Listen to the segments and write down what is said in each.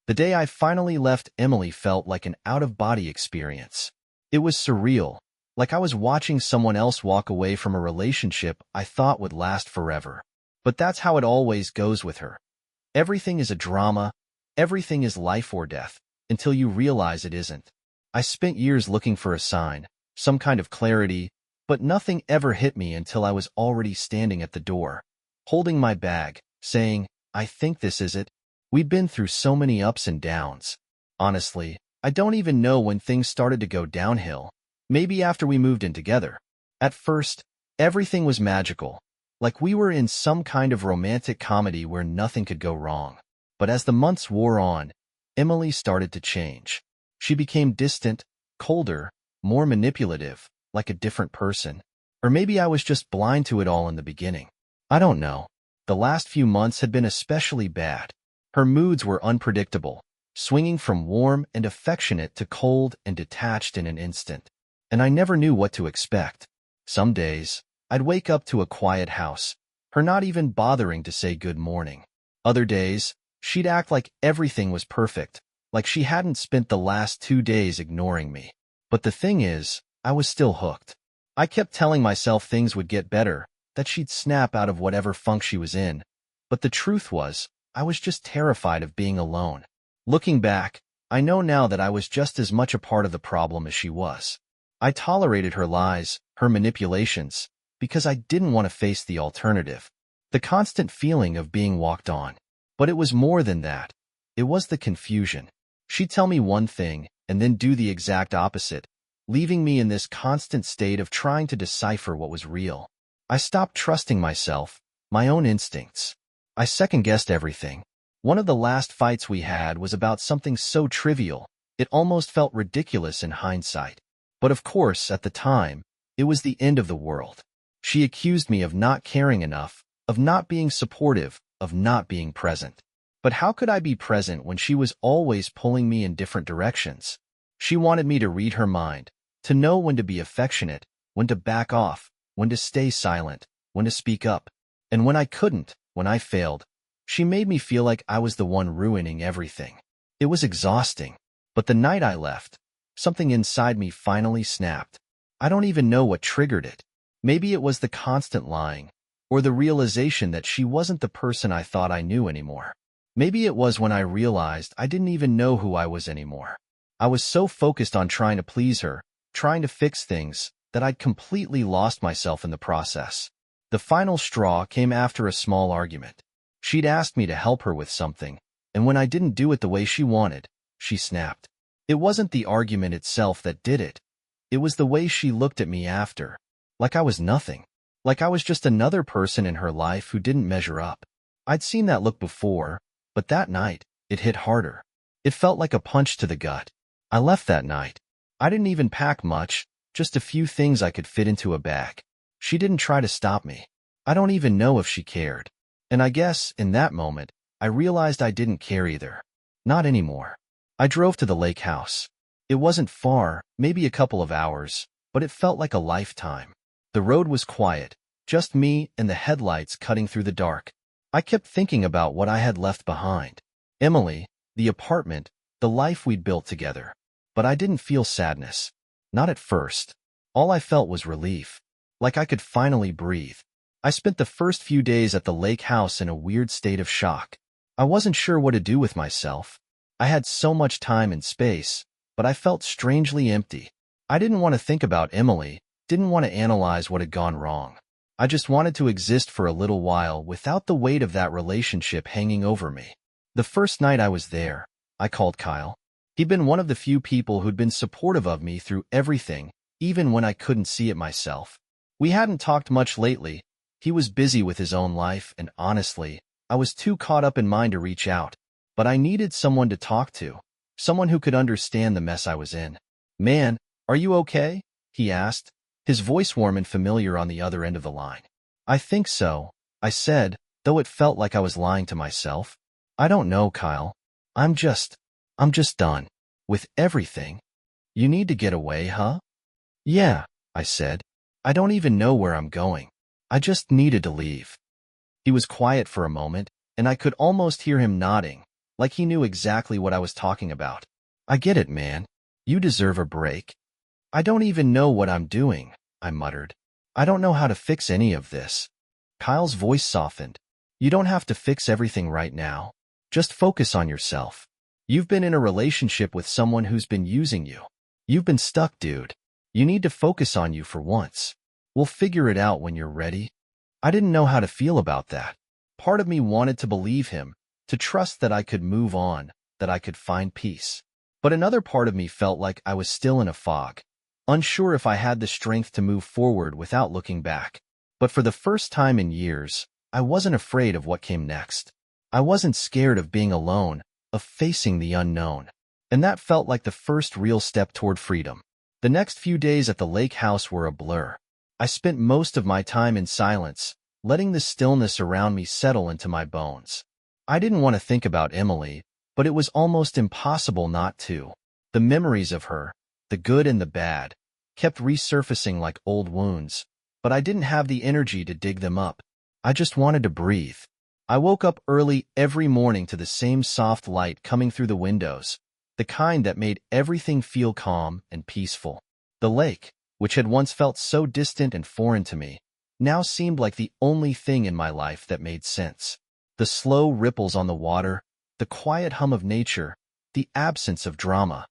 The day I finally left Emily felt like an out-of-body experience. It was surreal, like I was watching someone else walk away from a relationship I thought would last forever. But that's how it always goes with her. Everything is a drama, everything is life or death, until you realize it isn't. I spent years looking for a sign, some kind of clarity, but nothing ever hit me until I was already standing at the door, holding my bag, saying, "I think this is it." We'd been through so many ups and downs. Honestly, I don't even know when things started to go downhill. Maybe after we moved in together. At first, everything was magical, like we were in some kind of romantic comedy where nothing could go wrong. But as the months wore on, Emily started to change. She became distant, colder, more manipulative, like a different person. Or maybe I was just blind to it all in the beginning. I don't know. The last few months had been especially bad. Her moods were unpredictable, swinging from warm and affectionate to cold and detached in an instant. And I never knew what to expect. Some days, I'd wake up to a quiet house, her not even bothering to say good morning. Other days, she'd act like everything was perfect, like she hadn't spent the last 2 days ignoring me. But the thing is, I was still hooked. I kept telling myself things would get better, that she'd snap out of whatever funk she was in. But the truth was, I was just terrified of being alone. Looking back, I know now that I was just as much a part of the problem as she was. I tolerated her lies, her manipulations, because I didn't want to face the alternative, the constant feeling of being walked on. But it was more than that. It was the confusion. She'd tell me one thing and then do the exact opposite, leaving me in this constant state of trying to decipher what was real. I stopped trusting myself, my own instincts. I second-guessed everything. One of the last fights we had was about something so trivial, it almost felt ridiculous in hindsight. But of course, at the time, it was the end of the world. She accused me of not caring enough, of not being supportive, of not being present. But how could I be present when she was always pulling me in different directions? She wanted me to read her mind, to know when to be affectionate, when to back off, when to stay silent, when to speak up. And when I couldn't, when I failed, she made me feel like I was the one ruining everything. It was exhausting. But the night I left, something inside me finally snapped. I don't even know what triggered it. Maybe it was the constant lying, or the realization that she wasn't the person I thought I knew anymore. Maybe it was when I realized I didn't even know who I was anymore. I was so focused on trying to please her, trying to fix things, that I'd completely lost myself in the process. The final straw came after a small argument. She'd asked me to help her with something, and when I didn't do it the way she wanted, she snapped. It wasn't the argument itself that did it. It was the way she looked at me after, like I was nothing, like I was just another person in her life who didn't measure up. I'd seen that look before, but that night, it hit harder. It felt like a punch to the gut. I left that night. I didn't even pack much, just a few things I could fit into a bag. She didn't try to stop me. I don't even know if she cared. And I guess, in that moment, I realized I didn't care either. Not anymore. I drove to the lake house. It wasn't far, maybe a couple of hours, but it felt like a lifetime. The road was quiet, just me and the headlights cutting through the dark. I kept thinking about what I had left behind. Emily, the apartment, the life we'd built together. But I didn't feel sadness. Not at first. All I felt was relief. Like I could finally breathe. I spent the first few days at the lake house in a weird state of shock. I wasn't sure what to do with myself. I had so much time and space, but I felt strangely empty. I didn't want to think about Emily, didn't want to analyze what had gone wrong. I just wanted to exist for a little while without the weight of that relationship hanging over me. The first night I was there, I called Kyle. He'd been one of the few people who'd been supportive of me through everything, even when I couldn't see it myself. We hadn't talked much lately. He was busy with his own life, and honestly, I was too caught up in mine to reach out. But I needed someone to talk to, someone who could understand the mess I was in. "Man, are you okay?" he asked, his voice warm and familiar on the other end of the line. "I think so," I said, though it felt like I was lying to myself. "I don't know, Kyle. I'm just done with everything." "You need to get away, huh?" "Yeah," I said. "I don't even know where I'm going. I just needed to leave." He was quiet for a moment, and I could almost hear him nodding, like he knew exactly what I was talking about. I get it, man. You deserve a break. I don't even know what I'm doing, I muttered. I don't know how to fix any of this. Kyle's voice softened. You don't have to fix everything right now. Just focus on yourself. You've been in a relationship with someone who's been using you. You've been stuck, dude. You need to focus on you for once. We'll figure it out when you're ready. I didn't know how to feel about that. Part of me wanted to believe him, to trust that I could move on, that I could find peace. But another part of me felt like I was still in a fog, unsure if I had the strength to move forward without looking back. But for the first time in years, I wasn't afraid of what came next. I wasn't scared of being alone, of facing the unknown. And that felt like the first real step toward freedom. The next few days at the lake house were a blur. I spent most of my time in silence, letting the stillness around me settle into my bones. I didn't want to think about Emily, but it was almost impossible not to. The memories of her, the good and the bad, kept resurfacing like old wounds, but I didn't have the energy to dig them up. I just wanted to breathe. I woke up early every morning to the same soft light coming through the windows, the kind that made everything feel calm and peaceful. The lake, which had once felt so distant and foreign to me, now seemed like the only thing in my life that made sense. The slow ripples on the water, the quiet hum of nature, the absence of drama.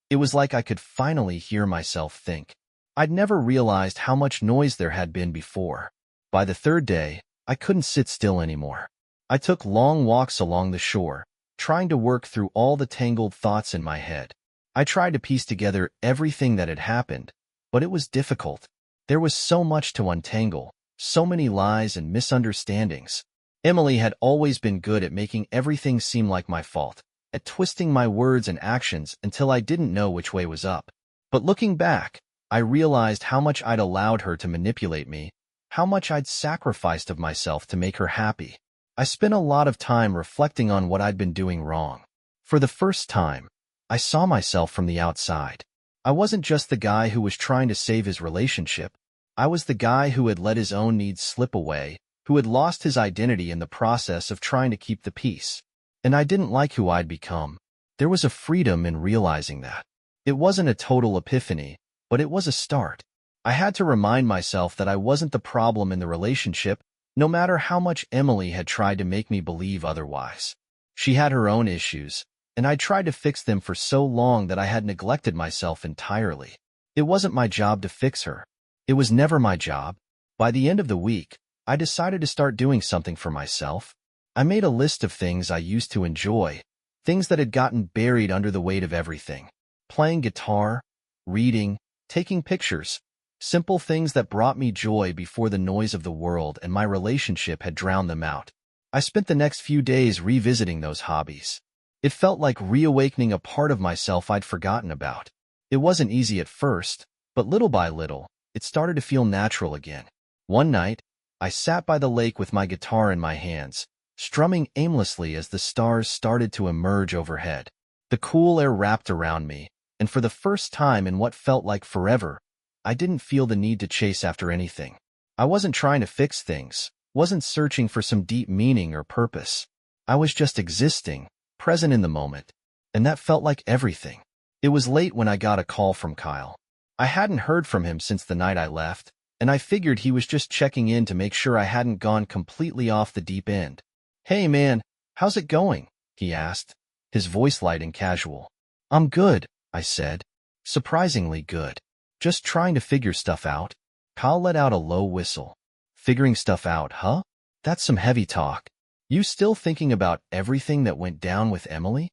It was like I could finally hear myself think. I'd never realized how much noise there had been before. By the third day, I couldn't sit still anymore. I took long walks along the shore, trying to work through all the tangled thoughts in my head. I tried to piece together everything that had happened, but it was difficult. There was so much to untangle, so many lies and misunderstandings. Emily had always been good at making everything seem like my fault, at twisting my words and actions until I didn't know which way was up. But looking back, I realized how much I'd allowed her to manipulate me, how much I'd sacrificed of myself to make her happy. I spent a lot of time reflecting on what I'd been doing wrong. For the first time, I saw myself from the outside. I wasn't just the guy who was trying to save his relationship. I was the guy who had let his own needs slip away, who had lost his identity in the process of trying to keep the peace. And I didn't like who I'd become. There was a freedom in realizing that. It wasn't a total epiphany, but it was a start. I had to remind myself that I wasn't the problem in the relationship, no matter how much Emily had tried to make me believe otherwise. She had her own issues, and I'd tried to fix them for so long that I had neglected myself entirely. It wasn't my job to fix her. It was never my job. By the end of the week, I decided to start doing something for myself. I made a list of things I used to enjoy, things that had gotten buried under the weight of everything. Playing guitar, reading, taking pictures, simple things that brought me joy before the noise of the world and my relationship had drowned them out. I spent the next few days revisiting those hobbies. It felt like reawakening a part of myself I'd forgotten about. It wasn't easy at first, but little by little, it started to feel natural again. One night, I sat by the lake with my guitar in my hands, strumming aimlessly as the stars started to emerge overhead. The cool air wrapped around me, and for the first time in what felt like forever, I didn't feel the need to chase after anything. I wasn't trying to fix things, wasn't searching for some deep meaning or purpose. I was just existing, present in the moment, and that felt like everything. It was late when I got a call from Kyle. I hadn't heard from him since the night I left, and I figured he was just checking in to make sure I hadn't gone completely off the deep end. "Hey man, how's it going?" he asked, his voice light and casual. "I'm good," I said. "Surprisingly good. Just trying to figure stuff out." Kyle let out a low whistle. "Figuring stuff out, huh? That's some heavy talk. You still thinking about everything that went down with Emily?"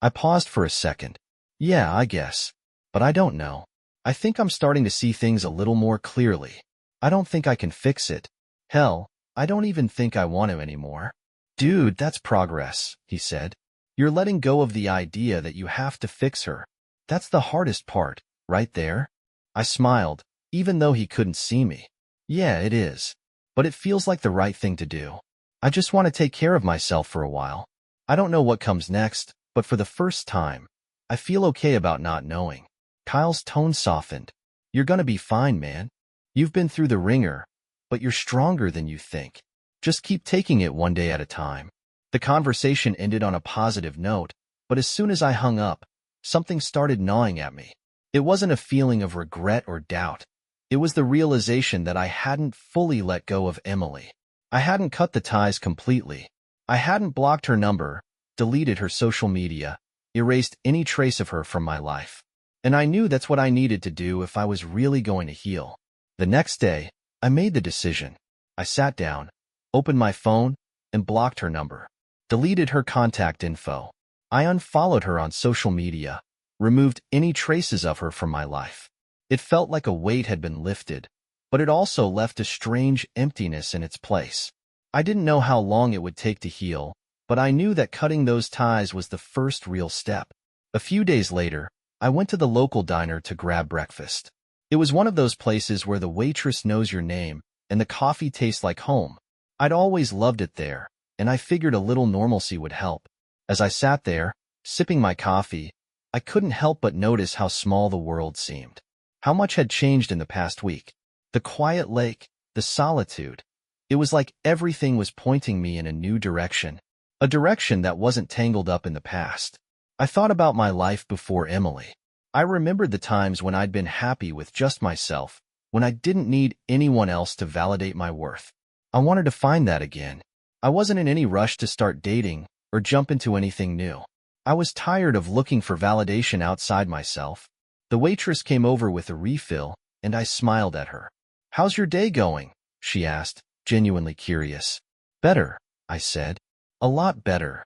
I paused for a second. "Yeah, I guess. But I don't know. I think I'm starting to see things a little more clearly. I don't think I can fix it. Hell, I don't even think I want to anymore." "Dude, that's progress," he said. "You're letting go of the idea that you have to fix her. That's the hardest part, right there." I smiled, even though he couldn't see me. "Yeah, it is. But it feels like the right thing to do. I just want to take care of myself for a while. I don't know what comes next, but for the first time, I feel okay about not knowing." Kyle's tone softened. "You're gonna be fine, man. You've been through the ringer, but you're stronger than you think. Just keep taking it one day at a time." The conversation ended on a positive note, but as soon as I hung up, something started gnawing at me. It wasn't a feeling of regret or doubt. It was the realization that I hadn't fully let go of Emily. I hadn't cut the ties completely. I hadn't blocked her number, deleted her social media, erased any trace of her from my life. And I knew that's what I needed to do if I was really going to heal. The next day, I made the decision. I sat down, opened my phone, and blocked her number. Deleted her contact info. I unfollowed her on social media, removed any traces of her from my life. It felt like a weight had been lifted, but it also left a strange emptiness in its place. I didn't know how long it would take to heal, but I knew that cutting those ties was the first real step. A few days later, I went to the local diner to grab breakfast. It was one of those places where the waitress knows your name and the coffee tastes like home. I'd always loved it there, and I figured a little normalcy would help. As I sat there, sipping my coffee, I couldn't help but notice how small the world seemed. How much had changed in the past week. The quiet lake, the solitude. It was like everything was pointing me in a new direction. A direction that wasn't tangled up in the past. I thought about my life before Emily. I remembered the times when I'd been happy with just myself, when I didn't need anyone else to validate my worth. I wanted to find that again. I wasn't in any rush to start dating or jump into anything new. I was tired of looking for validation outside myself. The waitress came over with a refill, and I smiled at her. "How's your day going?" she asked, genuinely curious. "Better," I said. "A lot better."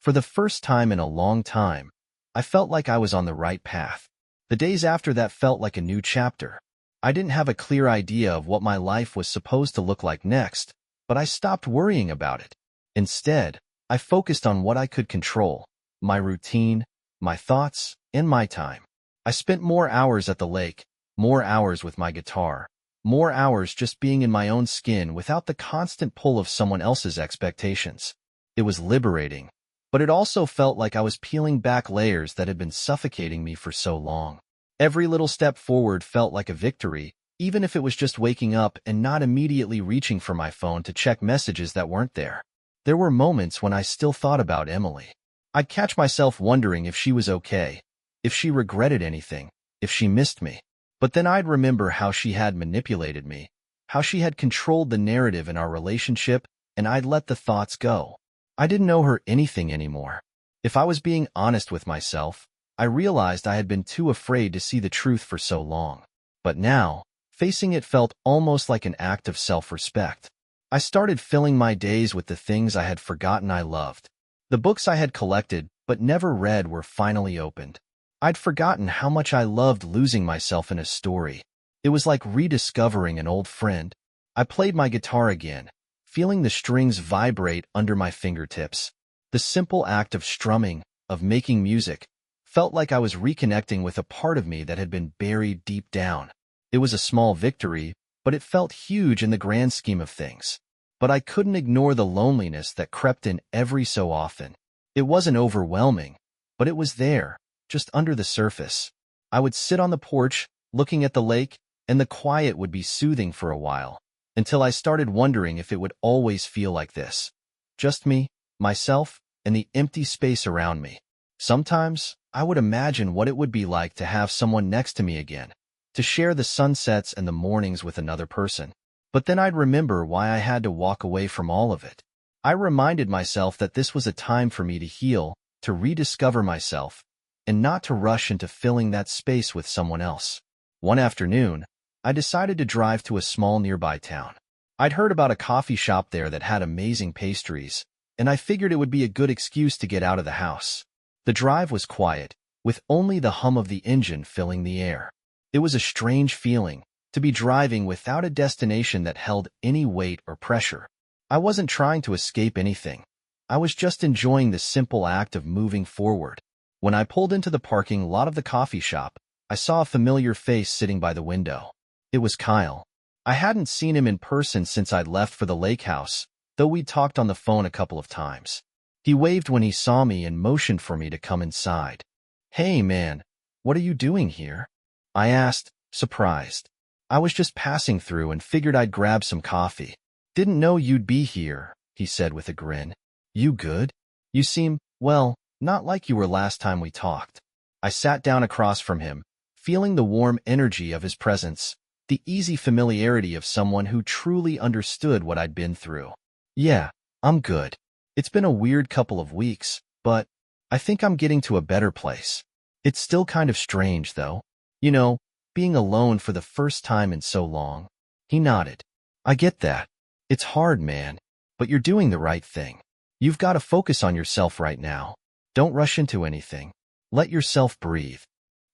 For the first time in a long time, I felt like I was on the right path. The days after that felt like a new chapter. I didn't have a clear idea of what my life was supposed to look like next, but I stopped worrying about it. Instead, I focused on what I could control, my routine, my thoughts, and my time. I spent more hours at the lake, more hours with my guitar, more hours just being in my own skin without the constant pull of someone else's expectations. It was liberating, but it also felt like I was peeling back layers that had been suffocating me for so long. Every little step forward felt like a victory, even if it was just waking up and not immediately reaching for my phone to check messages that weren't there. There were moments when I still thought about Emily. I'd catch myself wondering if she was okay, if she regretted anything, if she missed me. But then I'd remember how she had manipulated me, how she had controlled the narrative in our relationship, and I'd let the thoughts go. I didn't owe her anything anymore. If I was being honest with myself, I realized I had been too afraid to see the truth for so long. But now, facing it felt almost like an act of self-respect. I started filling my days with the things I had forgotten I loved. The books I had collected but never read were finally opened. I'd forgotten how much I loved losing myself in a story. It was like rediscovering an old friend. I played my guitar again, feeling the strings vibrate under my fingertips. The simple act of strumming, of making music, felt like I was reconnecting with a part of me that had been buried deep down. It was a small victory, but it felt huge in the grand scheme of things. But I couldn't ignore the loneliness that crept in every so often. It wasn't overwhelming, but it was there, just under the surface. I would sit on the porch, looking at the lake, and the quiet would be soothing for a while, until I started wondering if it would always feel like this. Just me, myself, and the empty space around me. Sometimes, I would imagine what it would be like to have someone next to me again, to share the sunsets and the mornings with another person. But then I'd remember why I had to walk away from all of it. I reminded myself that this was a time for me to heal, to rediscover myself, and not to rush into filling that space with someone else. One afternoon, I decided to drive to a small nearby town. I'd heard about a coffee shop there that had amazing pastries, and I figured it would be a good excuse to get out of the house. The drive was quiet, with only the hum of the engine filling the air. It was a strange feeling, to be driving without a destination that held any weight or pressure. I wasn't trying to escape anything. I was just enjoying the simple act of moving forward. When I pulled into the parking lot of the coffee shop, I saw a familiar face sitting by the window. It was Kyle. I hadn't seen him in person since I'd left for the lake house, though we'd talked on the phone a couple of times. He waved when he saw me and motioned for me to come inside. "Hey, man, what are you doing here?" I asked, surprised. "I was just passing through and figured I'd grab some coffee." "Didn't know you'd be here," he said with a grin. You good? You seem, well, not like you were last time we talked. I sat down across from him, feeling the warm energy of his presence, the easy familiarity of someone who truly understood what I'd been through. Yeah, I'm good. It's been a weird couple of weeks, but I think I'm getting to a better place. It's still kind of strange, though. You know, being alone for the first time in so long. He nodded. I get that. It's hard, man, but you're doing the right thing. You've got to focus on yourself right now. Don't rush into anything. Let yourself breathe.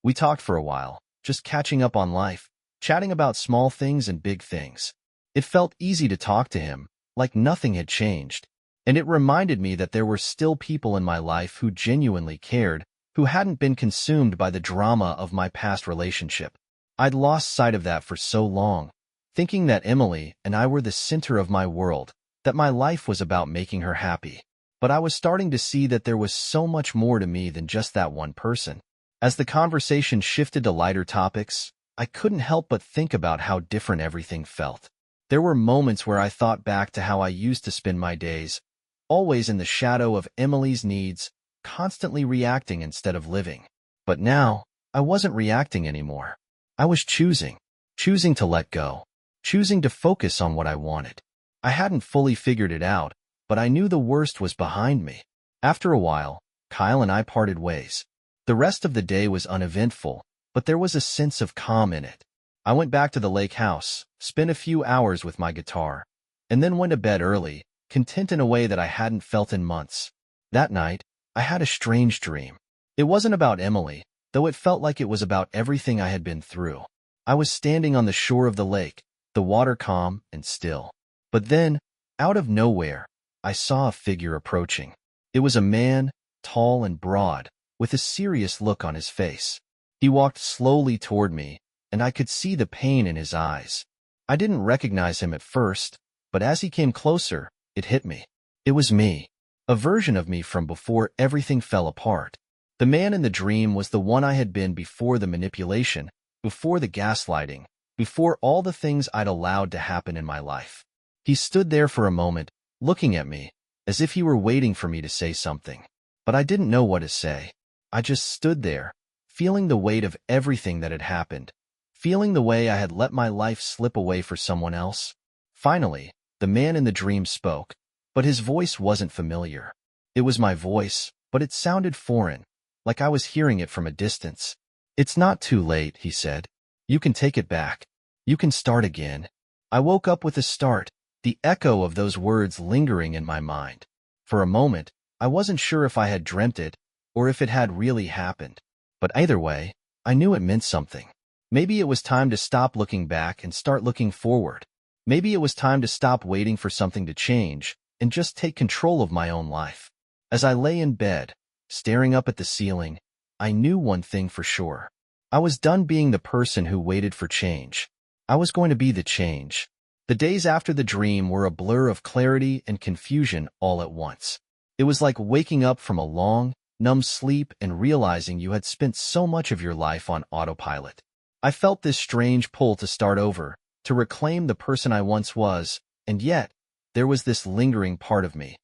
We talked for a while, just catching up on life, chatting about small things and big things. It felt easy to talk to him, like nothing had changed. And it reminded me that there were still people in my life who genuinely cared, who hadn't been consumed by the drama of my past relationship. I'd lost sight of that for so long, thinking that Emily and I were the center of my world, that my life was about making her happy. But I was starting to see that there was so much more to me than just that one person. As the conversation shifted to lighter topics, I couldn't help but think about how different everything felt. There were moments where I thought back to how I used to spend my days, always in the shadow of Emily's needs, constantly reacting instead of living. But now, I wasn't reacting anymore. I was choosing to let go, choosing to focus on what I wanted. I hadn't fully figured it out, but I knew the worst was behind me. After a while, Kyle and I parted ways. The rest of the day was uneventful, but there was a sense of calm in it. I went back to the lake house, spent a few hours with my guitar, and then went to bed early, content in a way that I hadn't felt in months. That night, I had a strange dream. It wasn't about Emily, though it felt like it was about everything I had been through. I was standing on the shore of the lake, the water calm and still. But then, out of nowhere, I saw a figure approaching. It was a man, tall and broad, with a serious look on his face. He walked slowly toward me, and I could see the pain in his eyes. I didn't recognize him at first, but as he came closer, it hit me. It was me, a version of me from before everything fell apart. The man in the dream was the one I had been before the manipulation, before the gaslighting, before all the things I'd allowed to happen in my life. He stood there for a moment, looking at me, as if he were waiting for me to say something. But I didn't know what to say. I just stood there, feeling the weight of everything that had happened, feeling the way I had let my life slip away for someone else. Finally, the man in the dream spoke, but his voice wasn't familiar. It was my voice, but it sounded foreign, like I was hearing it from a distance. "It's not too late," he said. "You can take it back. You can start again." I woke up with a start, the echo of those words lingering in my mind. For a moment, I wasn't sure if I had dreamt it, or if it had really happened. But either way, I knew it meant something. Maybe it was time to stop looking back and start looking forward. Maybe it was time to stop waiting for something to change, and just take control of my own life. As I lay in bed, staring up at the ceiling, I knew one thing for sure. I was done being the person who waited for change. I was going to be the change. The days after the dream were a blur of clarity and confusion all at once. It was like waking up from a long, numb sleep and realizing you had spent so much of your life on autopilot. I felt this strange pull to start over, to reclaim the person I once was, and yet, there was this lingering part of me,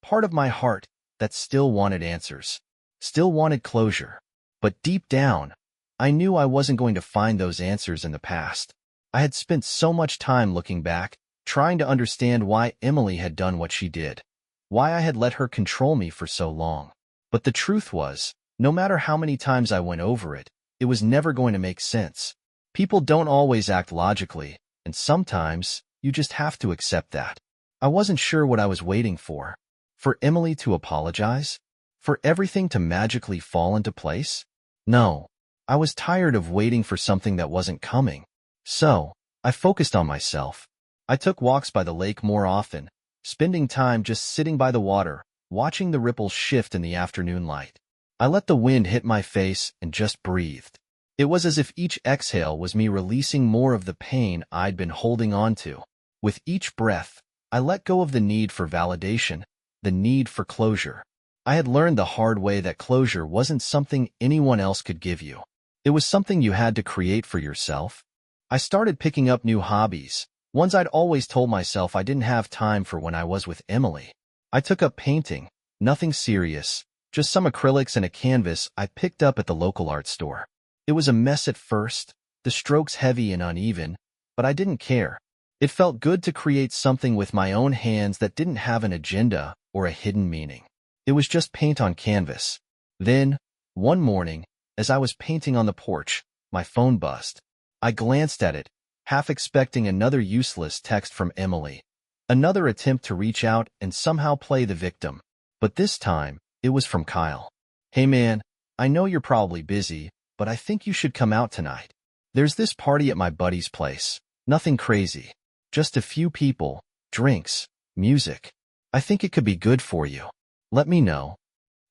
part of my heart, that still wanted answers, still wanted closure. But deep down, I knew I wasn't going to find those answers in the past. I had spent so much time looking back, trying to understand why Emily had done what she did, why I had let her control me for so long. But the truth was, no matter how many times I went over it, it was never going to make sense. People don't always act logically, and sometimes, you just have to accept that. I wasn't sure what I was waiting for. For Emily to apologize? For everything to magically fall into place? No. I was tired of waiting for something that wasn't coming. So, I focused on myself. I took walks by the lake more often, spending time just sitting by the water, watching the ripples shift in the afternoon light. I let the wind hit my face and just breathed. It was as if each exhale was me releasing more of the pain I'd been holding on to. With each breath, I let go of the need for validation, the need for closure. I had learned the hard way that closure wasn't something anyone else could give you. It was something you had to create for yourself. I started picking up new hobbies, ones I'd always told myself I didn't have time for when I was with Emily. I took up painting, nothing serious, just some acrylics and a canvas I picked up at the local art store. It was a mess at first, the strokes heavy and uneven, but I didn't care. It felt good to create something with my own hands that didn't have an agenda or a hidden meaning. It was just paint on canvas. Then, one morning, as I was painting on the porch, my phone buzzed. I glanced at it, half expecting another useless text from Emily. Another attempt to reach out and somehow play the victim. But this time, it was from Kyle. "Hey man, I know you're probably busy, but I think you should come out tonight. There's this party at my buddy's place. Nothing crazy. Just a few people, drinks, music. I think it could be good for you. Let me know."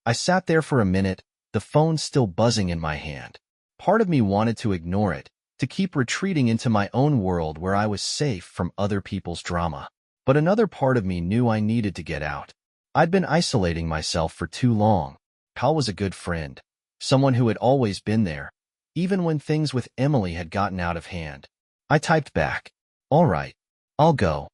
I sat there for a minute, the phone still buzzing in my hand. Part of me wanted to ignore it, to keep retreating into my own world where I was safe from other people's drama. But another part of me knew I needed to get out. I'd been isolating myself for too long. Kyle was a good friend, someone who had always been there, even when things with Emily had gotten out of hand. I typed back, "All right, I'll go."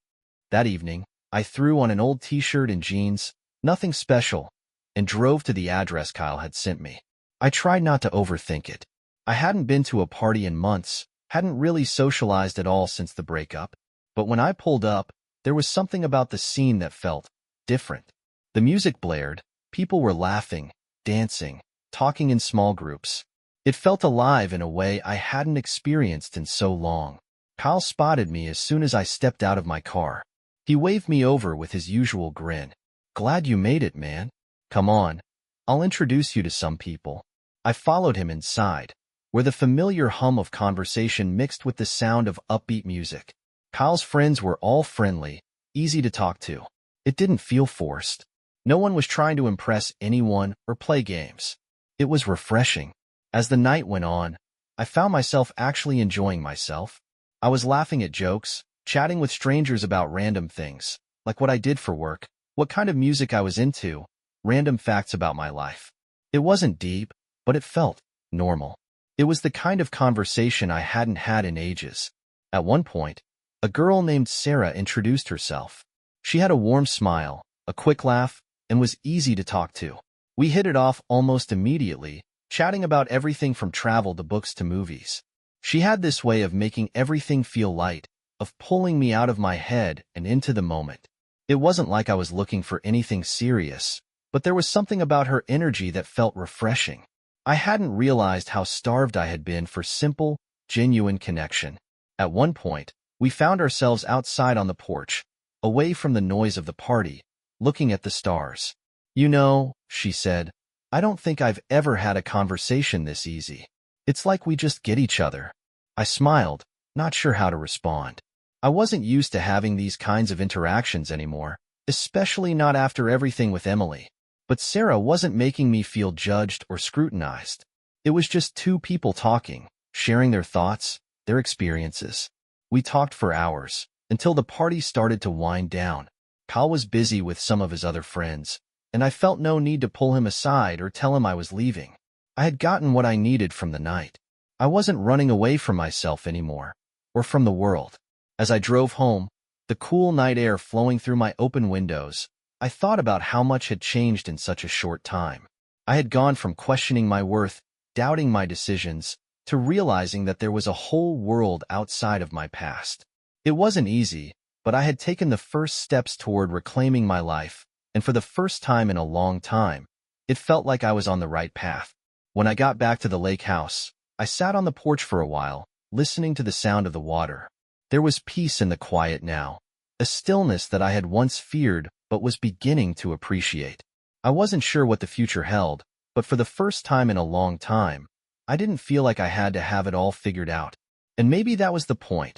That evening, I threw on an old t-shirt and jeans, nothing special, and drove to the address Kyle had sent me. I tried not to overthink it. I hadn't been to a party in months, hadn't really socialized at all since the breakup. But when I pulled up, there was something about the scene that felt different. The music blared, people were laughing, dancing, talking in small groups. It felt alive in a way I hadn't experienced in so long. Kyle spotted me as soon as I stepped out of my car. He waved me over with his usual grin. "Glad you made it, man. Come on, I'll introduce you to some people." I followed him inside, where the familiar hum of conversation mixed with the sound of upbeat music. Kyle's friends were all friendly, easy to talk to. It didn't feel forced. No one was trying to impress anyone or play games. It was refreshing. As the night went on, I found myself actually enjoying myself. I was laughing at jokes, chatting with strangers about random things, like what I did for work, what kind of music I was into, random facts about my life. It wasn't deep, but it felt normal. It was the kind of conversation I hadn't had in ages. At one point, a girl named Sarah introduced herself. She had a warm smile, a quick laugh, and was easy to talk to. We hit it off almost immediately, chatting about everything from travel to books to movies. She had this way of making everything feel light, of pulling me out of my head and into the moment. It wasn't like I was looking for anything serious, but there was something about her energy that felt refreshing. I hadn't realized how starved I had been for simple, genuine connection. At one point, we found ourselves outside on the porch, away from the noise of the party, looking at the stars. "You know," she said, "I don't think I've ever had a conversation this easy. It's like we just get each other." I smiled, not sure how to respond. I wasn't used to having these kinds of interactions anymore, especially not after everything with Emily. But Sarah wasn't making me feel judged or scrutinized. It was just two people talking, sharing their thoughts, their experiences. We talked for hours, until the party started to wind down. Kyle was busy with some of his other friends, and I felt no need to pull him aside or tell him I was leaving. I had gotten what I needed from the night. I wasn't running away from myself anymore, or from the world. As I drove home, the cool night air flowing through my open windows, I thought about how much had changed in such a short time. I had gone from questioning my worth, doubting my decisions, to realizing that there was a whole world outside of my past. It wasn't easy, but I had taken the first steps toward reclaiming my life, and for the first time in a long time, it felt like I was on the right path. When I got back to the lake house, I sat on the porch for a while, listening to the sound of the water. There was peace in the quiet now, a stillness that I had once feared but was beginning to appreciate. I wasn't sure what the future held, but for the first time in a long time, I didn't feel like I had to have it all figured out. And maybe that was the point.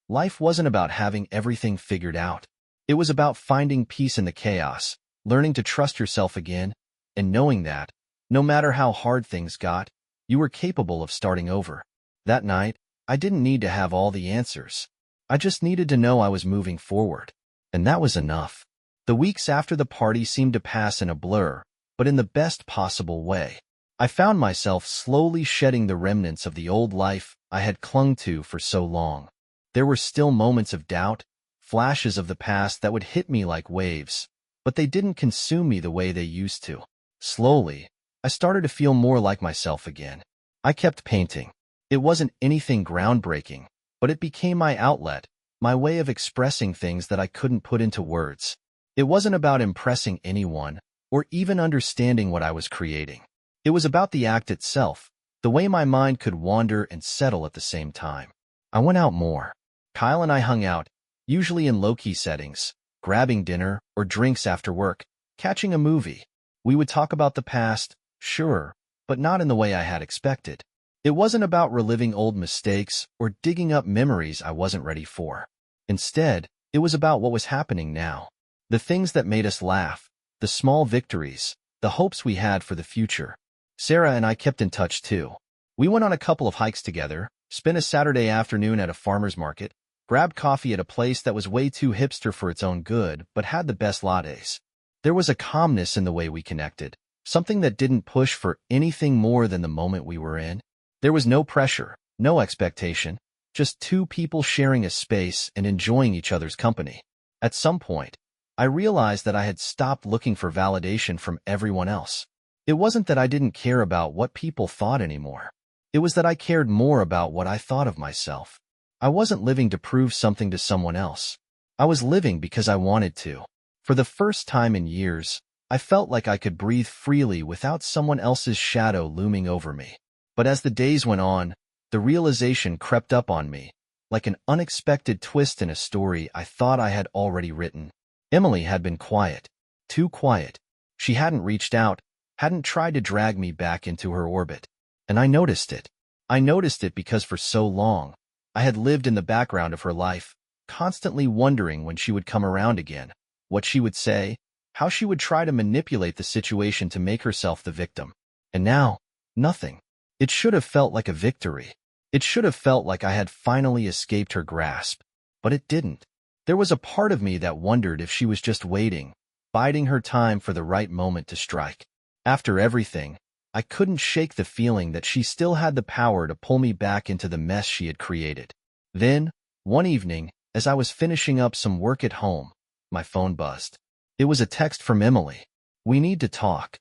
Life wasn't about having everything figured out. It was about finding peace in the chaos, learning to trust yourself again, and knowing that, no matter how hard things got, you were capable of starting over. That night, I didn't need to have all the answers. I just needed to know I was moving forward. And that was enough. The weeks after the party seemed to pass in a blur, but in the best possible way. I found myself slowly shedding the remnants of the old life I had clung to for so long. There were still moments of doubt, flashes of the past that would hit me like waves, but they didn't consume me the way they used to. Slowly, I started to feel more like myself again. I kept painting. It wasn't anything groundbreaking, but it became my outlet, my way of expressing things that I couldn't put into words. It wasn't about impressing anyone, or even understanding what I was creating. It was about the act itself, the way my mind could wander and settle at the same time. I went out more. Kyle and I hung out, usually in low-key settings, grabbing dinner or drinks after work, catching a movie. We would talk about the past, sure, but not in the way I had expected. It wasn't about reliving old mistakes or digging up memories I wasn't ready for. Instead, it was about what was happening now. The things that made us laugh, the small victories, the hopes we had for the future. Sarah and I kept in touch too. We went on a couple of hikes together, spent a Saturday afternoon at a farmer's market, grabbed coffee at a place that was way too hipster for its own good but had the best lattes. There was a calmness in the way we connected, something that didn't push for anything more than the moment we were in. There was no pressure, no expectation, just two people sharing a space and enjoying each other's company. At some point, I realized that I had stopped looking for validation from everyone else. It wasn't that I didn't care about what people thought anymore. It was that I cared more about what I thought of myself. I wasn't living to prove something to someone else. I was living because I wanted to. For the first time in years, I felt like I could breathe freely without someone else's shadow looming over me. But as the days went on, the realization crept up on me, like an unexpected twist in a story I thought I had already written. Emily had been quiet, too quiet. She hadn't reached out, hadn't tried to drag me back into her orbit. And I noticed it. I noticed it because for so long, I had lived in the background of her life, constantly wondering when she would come around again, what she would say, how she would try to manipulate the situation to make herself the victim. And now, nothing. It should have felt like a victory. It should have felt like I had finally escaped her grasp. But it didn't. There was a part of me that wondered if she was just waiting, biding her time for the right moment to strike. After everything, I couldn't shake the feeling that she still had the power to pull me back into the mess she had created. Then, one evening, as I was finishing up some work at home, my phone buzzed. It was a text from Emily. "We need to talk."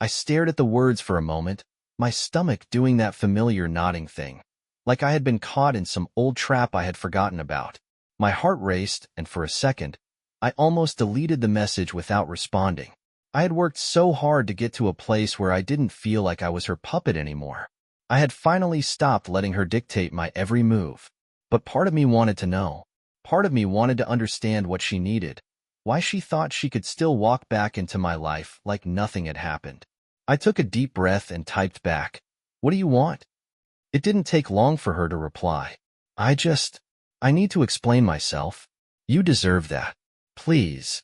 I stared at the words for a moment, my stomach doing that familiar nodding thing, like I had been caught in some old trap I had forgotten about. My heart raced, and for a second, I almost deleted the message without responding. I had worked so hard to get to a place where I didn't feel like I was her puppet anymore. I had finally stopped letting her dictate my every move. But part of me wanted to know. Part of me wanted to understand what she needed, why she thought she could still walk back into my life like nothing had happened. I took a deep breath and typed back, "What do you want?" It didn't take long for her to reply. I need to explain myself. You deserve that. Please."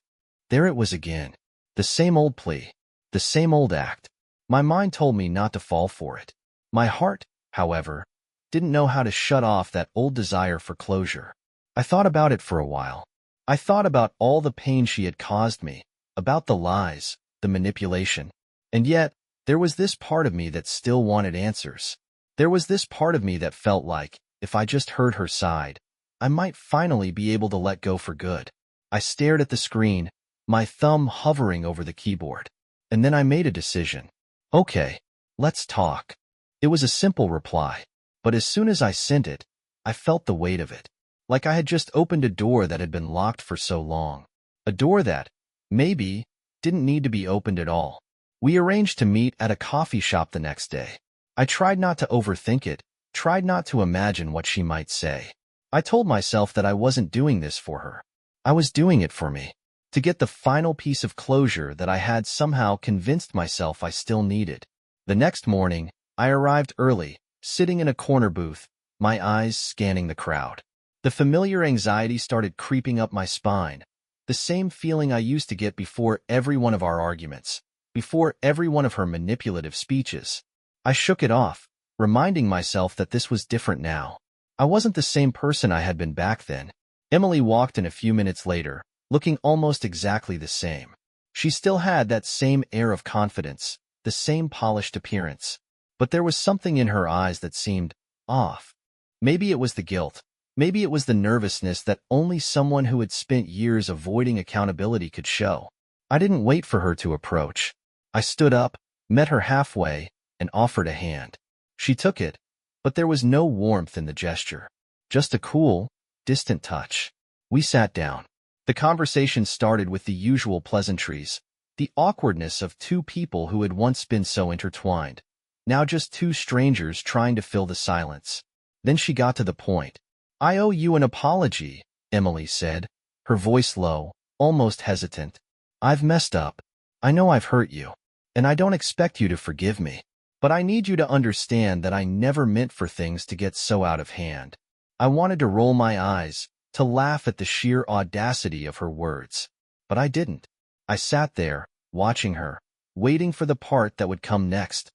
There it was again. The same old plea. The same old act. My mind told me not to fall for it. My heart, however, didn't know how to shut off that old desire for closure. I thought about it for a while. I thought about all the pain she had caused me, about the lies, the manipulation. And yet, there was this part of me that still wanted answers. There was this part of me that felt like, if I just heard her side, I might finally be able to let go for good. I stared at the screen, my thumb hovering over the keyboard. And then I made a decision. "Okay, let's talk." It was a simple reply, but as soon as I sent it, I felt the weight of it. Like I had just opened a door that had been locked for so long. A door that, maybe, didn't need to be opened at all. We arranged to meet at a coffee shop the next day. I tried not to overthink it, tried not to imagine what she might say. I told myself that I wasn't doing this for her. I was doing it for me, to get the final piece of closure that I had somehow convinced myself I still needed. The next morning, I arrived early, sitting in a corner booth, my eyes scanning the crowd. The familiar anxiety started creeping up my spine, the same feeling I used to get before every one of our arguments, before every one of her manipulative speeches. I shook it off, reminding myself that this was different now. I wasn't the same person I had been back then. Emily walked in a few minutes later, looking almost exactly the same. She still had that same air of confidence, the same polished appearance. But there was something in her eyes that seemed off. Maybe it was the guilt. Maybe it was the nervousness that only someone who had spent years avoiding accountability could show. I didn't wait for her to approach. I stood up, met her halfway, and offered a hand. She took it, but there was no warmth in the gesture. Just a cool, distant touch. We sat down. The conversation started with the usual pleasantries, the awkwardness of two people who had once been so intertwined. Now just two strangers trying to fill the silence. Then she got to the point. "I owe you an apology," Emily said, her voice low, almost hesitant. "I've messed up. I know I've hurt you, and I don't expect you to forgive me. But I need you to understand that I never meant for things to get so out of hand." I wanted to roll my eyes, to laugh at the sheer audacity of her words. But I didn't. I sat there, watching her, waiting for the part that would come next.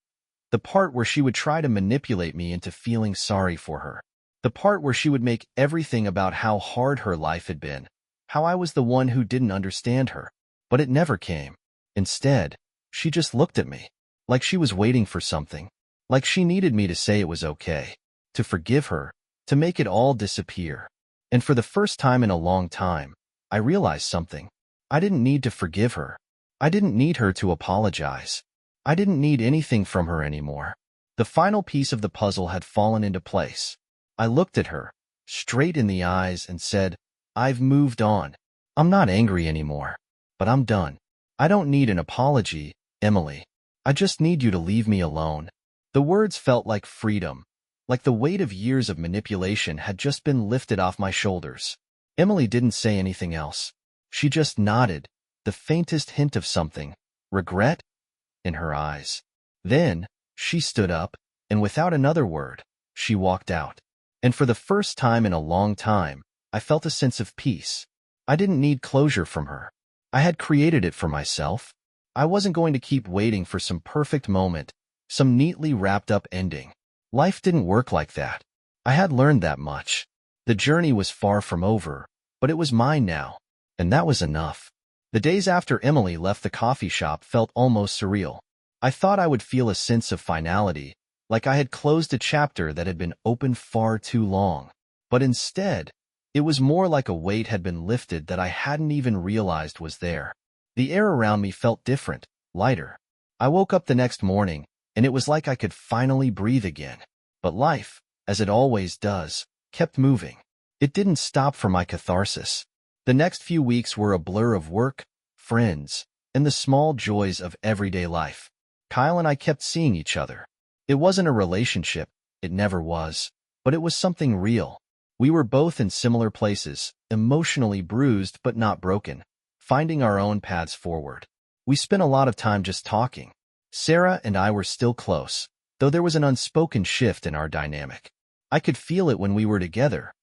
The part where she would try to manipulate me into feeling sorry for her. The part where she would make everything about how hard her life had been, how I was the one who didn't understand her. But it never came. Instead, she just looked at me, like she was waiting for something, like she needed me to say it was okay, to forgive her, to make it all disappear. And for the first time in a long time, I realized something. I didn't need to forgive her. I didn't need her to apologize. I didn't need anything from her anymore. The final piece of the puzzle had fallen into place. I looked at her, straight in the eyes, and said, "I've moved on. I'm not angry anymore. But I'm done. I don't need an apology, Emily. I just need you to leave me alone." The words felt like freedom, like the weight of years of manipulation had just been lifted off my shoulders. Emily didn't say anything else. She just nodded, the faintest hint of something, regret, in her eyes. Then, she stood up, and without another word, she walked out. And for the first time in a long time, I felt a sense of peace. I didn't need closure from her. I had created it for myself. I wasn't going to keep waiting for some perfect moment, some neatly wrapped-up ending. Life didn't work like that. I had learned that much. The journey was far from over, but it was mine now, and that was enough. The days after Emily left the coffee shop felt almost surreal. I thought I would feel a sense of finality, like I had closed a chapter that had been open far too long. But instead, it was more like a weight had been lifted that I hadn't even realized was there. The air around me felt different, lighter. I woke up the next morning, and it was like I could finally breathe again. But life, as it always does, kept moving. It didn't stop for my catharsis. The next few weeks were a blur of work, friends, and the small joys of everyday life. Kyle and I kept seeing each other. It wasn't a relationship, it never was, but it was something real. We were both in similar places, emotionally bruised but not broken, finding our own paths forward. We spent a lot of time just talking. Sarah and I were still close, though there was an unspoken shift in our dynamic. I could feel it when we were together.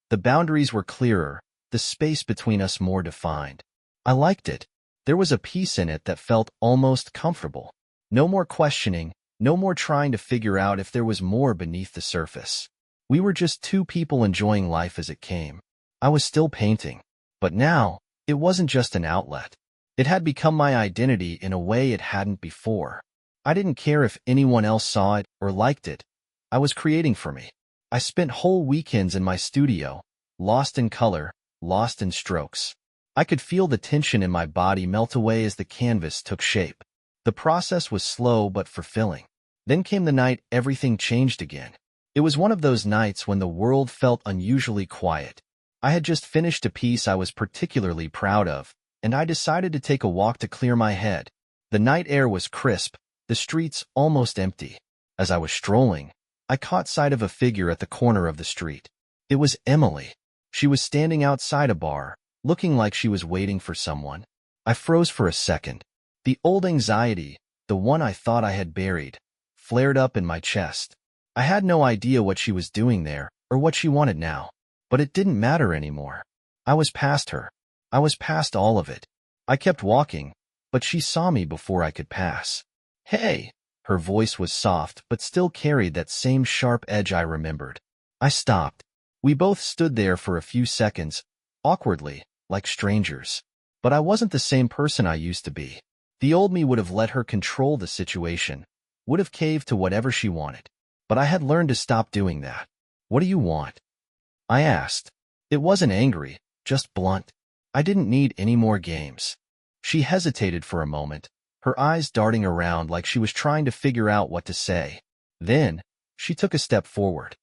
The boundaries were clearer, the space between us more defined. I liked it. There was a peace in it that felt almost comfortable. No more questioning, no more trying to figure out if there was more beneath the surface. We were just two people enjoying life as it came. I was still painting, but now, it wasn't just an outlet. It had become my identity in a way it hadn't before. I didn't care if anyone else saw it or liked it. I was creating for me. I spent whole weekends in my studio, lost in color, lost in strokes. I could feel the tension in my body melt away as the canvas took shape. The process was slow but fulfilling. Then came the night everything changed again. It was one of those nights when the world felt unusually quiet. I had just finished a piece I was particularly proud of, and I decided to take a walk to clear my head. The night air was crisp, the streets almost empty. As I was strolling, I caught sight of a figure at the corner of the street. It was Emily. She was standing outside a bar, looking like she was waiting for someone. I froze for a second. The old anxiety, the one I thought I had buried, flared up in my chest. I had no idea what she was doing there, or what she wanted now. But it didn't matter anymore. I was past her. I was past all of it. I kept walking, but she saw me before I could pass. "Hey!" Her voice was soft, but still carried that same sharp edge I remembered. I stopped. We both stood there for a few seconds, awkwardly, like strangers. But I wasn't the same person I used to be. The old me would have let her control the situation, would have caved to whatever she wanted. But I had learned to stop doing that. "What do you want?" I asked. It wasn't angry, just blunt. I didn't need any more games. She hesitated for a moment, her eyes darting around like she was trying to figure out what to say. Then, she took a step forward.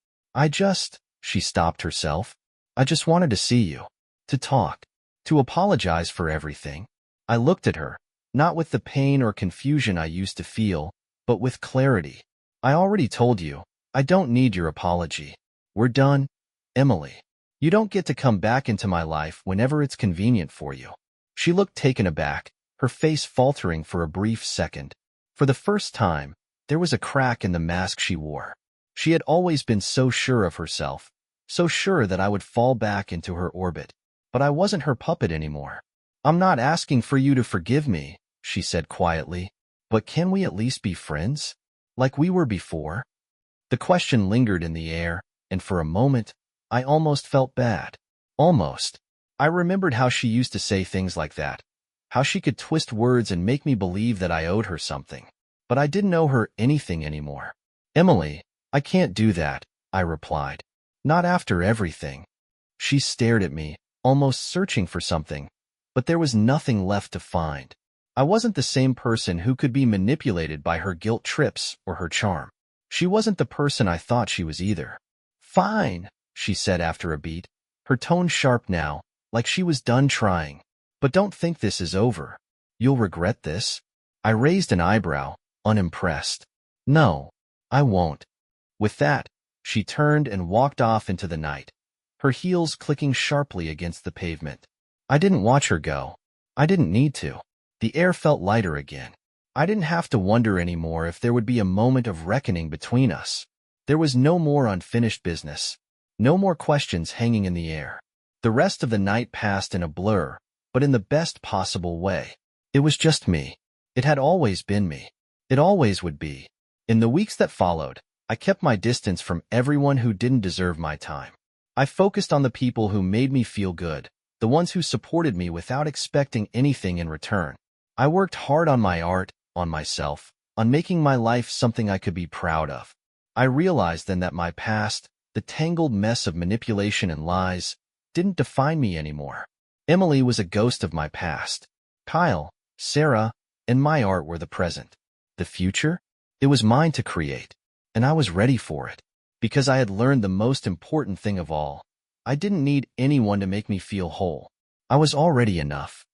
She stopped herself. I just wanted to see you. To talk. To apologize for everything. I looked at her, not with the pain or confusion I used to feel, but with clarity. I already told you, I don't need your apology. We're done, Emily. You don't get to come back into my life whenever it's convenient for you. She looked taken aback, her face faltering for a brief second. For the first time, there was a crack in the mask she wore. She had always been so sure of herself, so sure that I would fall back into her orbit. But I wasn't her puppet anymore. I'm not asking for you to forgive me, she said quietly. But can we at least be friends? Like we were before? The question lingered in the air, and for a moment, I almost felt bad. Almost. I remembered how she used to say things like that, how she could twist words and make me believe that I owed her something. But I didn't owe her anything anymore. Emily, I can't do that, I replied. Not after everything. She stared at me, almost searching for something, but there was nothing left to find. I wasn't the same person who could be manipulated by her guilt trips or her charm. She wasn't the person I thought she was either. Fine, she said after a beat, her tone sharp now, like she was done trying. But don't think this is over. You'll regret this. I raised an eyebrow, unimpressed. No, I won't. With that, she turned and walked off into the night, her heels clicking sharply against the pavement. I didn't watch her go. I didn't need to. The air felt lighter again. I didn't have to wonder anymore if there would be a moment of reckoning between us. There was no more unfinished business, no more questions hanging in the air. The rest of the night passed in a blur, but in the best possible way. It was just me. It had always been me. It always would be. In the weeks that followed, I kept my distance from everyone who didn't deserve my time. I focused on the people who made me feel good, the ones who supported me without expecting anything in return. I worked hard on my art, on myself, on making my life something I could be proud of. I realized then that my past, the tangled mess of manipulation and lies, didn't define me anymore. Emily was a ghost of my past. Kyle, Sarah, and my art were the present. The future? It was mine to create, and I was ready for it. Because I had learned the most important thing of all. I didn't need anyone to make me feel whole. I was already enough.